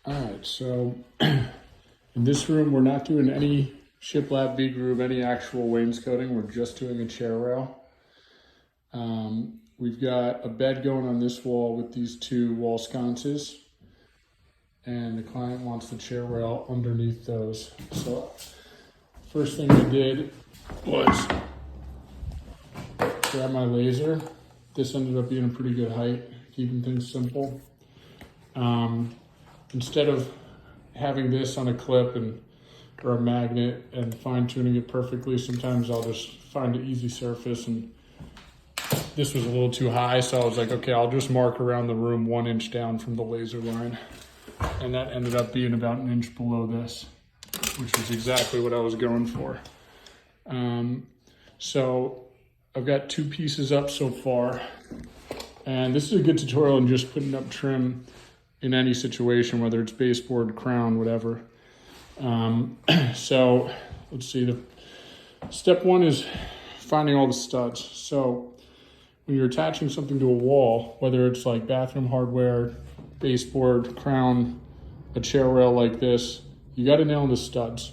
All right, so in this room, we're not doing any shiplap V-groove, any actual wainscoting. We're just doing a chair rail. We've got a bed going on this wall with these two wall sconces, and the client wants the chair rail underneath those. So first thing I did was grab my laser. This ended up being a pretty good height, keeping things simple. Instead of having this on a clip or a magnet and fine-tuning it perfectly, sometimes I'll just find an easy surface, and this was a little too high, so I was like, okay, I'll just mark around the room 1 inch down from the laser line. And that ended up being about 1 inch below this, which was exactly what I was going for. So I've got 2 pieces up so far, and this is a good tutorial in just putting up trim in any situation, whether it's baseboard, crown, whatever. So let's see, the step 1 is finding all the studs. So when you're attaching something to a wall, whether it's like bathroom hardware, baseboard, crown, a chair rail like this, you got to nail the studs.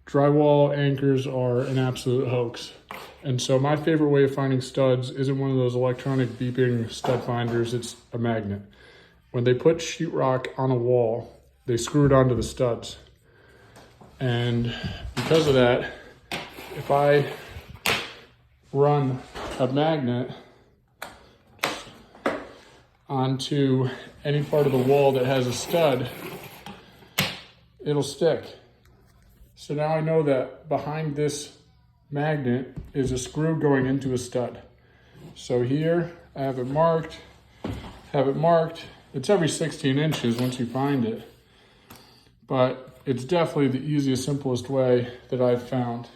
Drywall anchors are an absolute hoax. And so my favorite way of finding studs isn't one of those electronic beeping stud finders, it's a magnet. When they put sheetrock on a wall, they screw it onto the studs. And because of that, if I run a magnet onto any part of the wall that has a stud, it'll stick. So now I know that behind this magnet is a screw going into a stud. So here I have it marked. It's every 16 inches once you find it, but it's definitely the easiest, simplest way that I've found.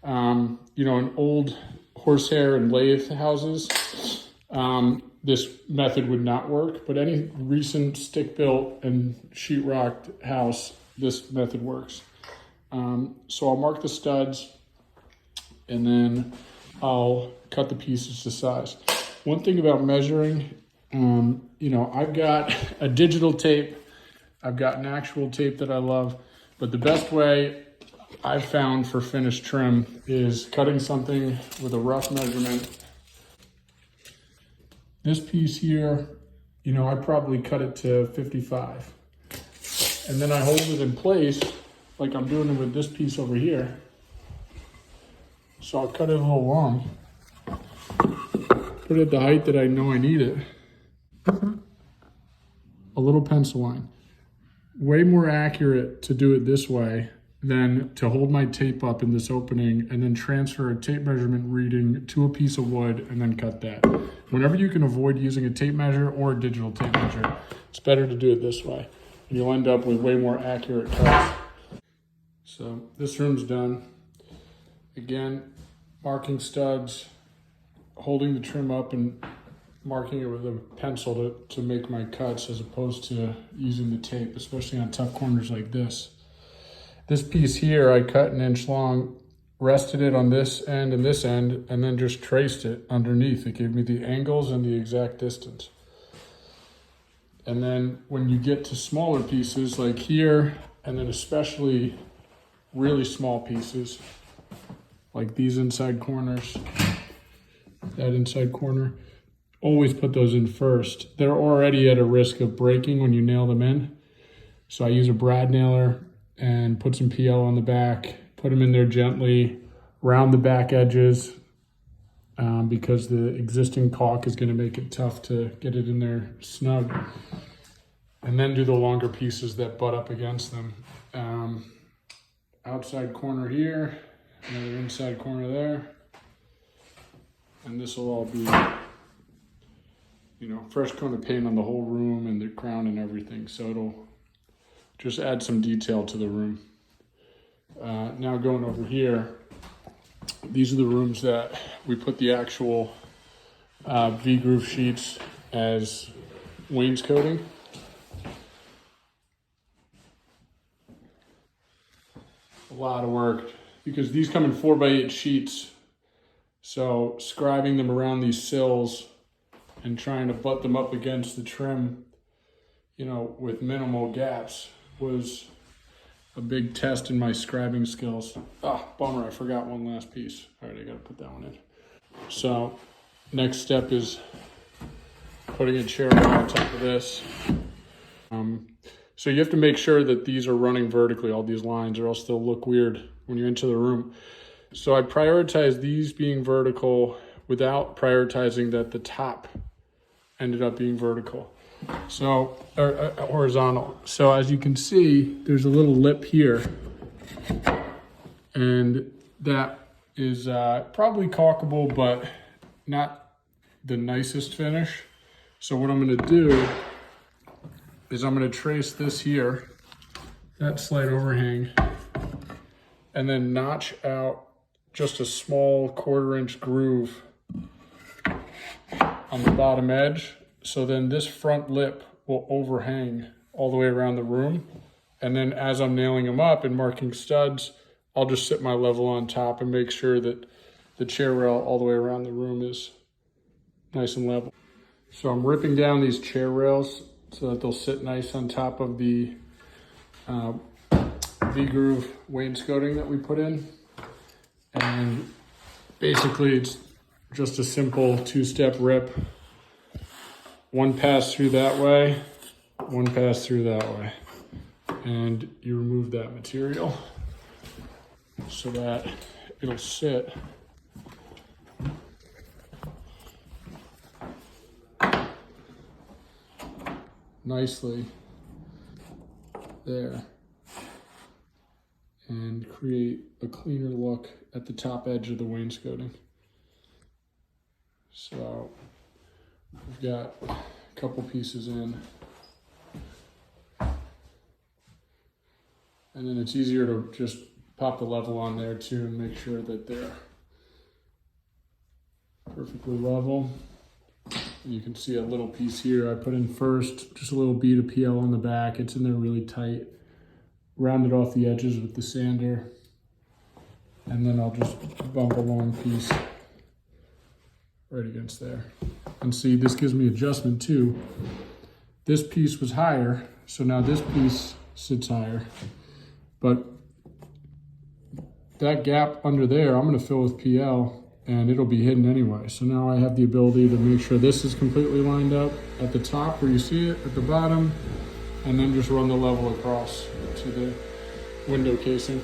In old horsehair and lathe houses, this method would not work, but any recent stick-built and sheetrocked house, this method works. So I'll mark the studs, and then I'll cut the pieces to size. One thing about measuring, I've got a digital tape, I've got an actual tape that I love, but the best way I've found for finished trim is cutting something with a rough measurement. This piece here, I probably cut it to 55. And then I hold it in place like I'm doing it with this piece over here. So I'll cut it a little long, put it at the height that I know I need it. A little pencil line. Way more accurate to do it this way than to hold my tape up in this opening and then transfer a tape measurement reading to a piece of wood and then cut that. Whenever you can avoid using a tape measure or a digital tape measure, it's better to do it this way. And you'll end up with way more accurate cuts. So this room's done. Again, marking studs, holding the trim up and marking it with a pencil to make my cuts as opposed to using the tape, especially on tough corners like this. This piece here, I cut 1 inch long, rested it on this end and this end, and then just traced it underneath. It gave me the angles and the exact distance. And then when you get to smaller pieces like here, and then especially really small pieces, like these inside corners, that inside corner, always put those in first. They're already at a risk of breaking when you nail them in. So I use a brad nailer and put some PL on the back, put them in there gently, round the back edges, because the existing caulk is gonna make it tough to get it in there snug. And then do the longer pieces that butt up against them. Outside corner here, another inside corner there. And this will all be, fresh coat of paint on the whole room and the crown and everything. So it'll just add some detail to the room. Now going over here, these are the rooms that we put the actual V-groove sheets as wainscoting. A lot of work because these come in 4x8 sheets. So scribing them around these sills and trying to butt them up against the trim you know, with minimal gaps was a big test in my scribing skills. Ah, bummer, I forgot one last piece. All right, I gotta put that one in. So next step is putting a chair on top of this. So you have to make sure that these are running vertically, all these lines, or else they'll look weird when you enter the room. So I prioritize these being vertical without prioritizing that the top ended up being vertical. So, or horizontal. So as you can see, there's a little lip here, and that is probably caulkable, but not the nicest finish. So what I'm gonna do is I'm gonna trace this here, that slight overhang, and then notch out just a small 1/4 inch groove on the bottom edge. So then this front lip will overhang all the way around the room. And then as I'm nailing them up and marking studs, I'll just sit my level on top and make sure that the chair rail all the way around the room is nice and level. So I'm ripping down these chair rails so that they'll sit nice on top of the V-groove wainscoting that we put in. And basically it's just a simple 2-step rip. One pass through that way, one pass through that way. And you remove that material so that it'll sit nicely there and create a cleaner look at the top edge of the wainscoting. So we've got a couple pieces in, and then it's easier to just pop the level on there too and make sure that they're perfectly level. You can see a little piece here I put in first, just a little bead of PL on the back. It's in there really tight. Round it off the edges with the sander, and then I'll just bump a long piece right against there. And see, this gives me adjustment too. This piece was higher, so now this piece sits higher. But that gap under there, I'm gonna fill with PL, and it'll be hidden anyway. So now I have the ability to make sure this is completely lined up at the top where you see it, at the bottom, and then just run the level across to the window casing.